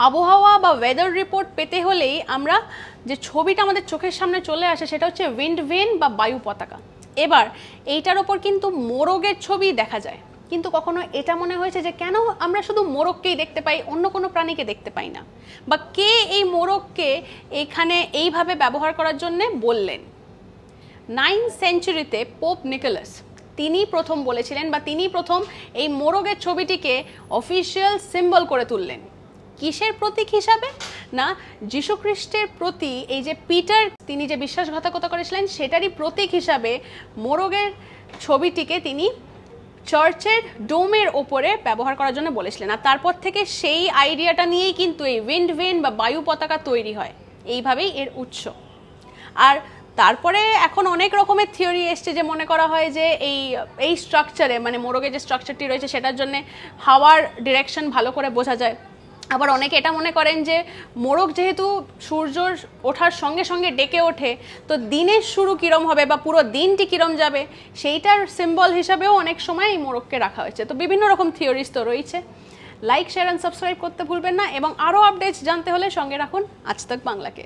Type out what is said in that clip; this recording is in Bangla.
আবহাওয়া বা ওয়েদার রিপোর্ট পেতে হলেই আমরা যে ছবিটা আমাদের চোখের সামনে চলে আসে সেটা হচ্ছে উইন্ড ভেন বা বায়ু পতাকা। এবার এইটার ওপর কিন্তু মোরগের ছবি দেখা যায়, কিন্তু কখনো এটা মনে হয়েছে যে কেন আমরা শুধু মোরগকেই দেখতে পাই, অন্য কোনো প্রাণীকে দেখতে পাই না, বা কে এই মোরগকে এখানে এইভাবে ব্যবহার করার জন্য বললেন? 9th সেঞ্চুরিতে পোপ নিকোলাস তিনি প্রথম বলেছিলেন, বা তিনি প্রথম এই মোরগের ছবিটিকে অফিসিয়াল সিম্বল করে তুললেন। কিসের প্রতীক হিসাবে? না, যীশুখ্রিস্টের প্রতি এই যে পিটার তিনি যে বিশ্বাসঘাতকতা করেছিলেন সেটারই প্রতীক হিসাবে মোরগের ছবিটিকে তিনি চার্চের ডোমের ওপরে ব্যবহার করার জন্য বলেছিলেন। আর তারপর থেকে সেই আইডিয়াটা নিয়েই কিন্তু এই উইন্ড ভেন বা বায়ু পতাকা তৈরি হয়, এইভাবেই এর উৎস। আর তারপরে এখন অনেক রকমের থিওরি এসছে, যে মনে করা হয় যে এই স্ট্রাকচারে মানে মোরগের যে স্ট্রাকচারটি রয়েছে সেটার জন্য হাওয়ার ডিরেকশন ভালো করে বোঝা যায়। আবার অনেকে এটা মনে করেন যে মোরগ যেহেতু সূর্য ওঠার সঙ্গে সঙ্গে ডেকে ওঠে, তো দিনের শুরু কীরম হবে বা পুরো দিনটি কীরম যাবে সেইটার সিম্বল হিসাবেও অনেক সময় এই মোরগকে রাখা হয়েছে। তো বিভিন্ন রকম থিওরিজ তো রয়েছে। লাইক, শেয়ার অ্যান্ড সাবস্ক্রাইব করতে ভুলবেন না, এবং আরও আপডেটস জানতে হলে সঙ্গে রাখুন আজ তাক বাংলাকে।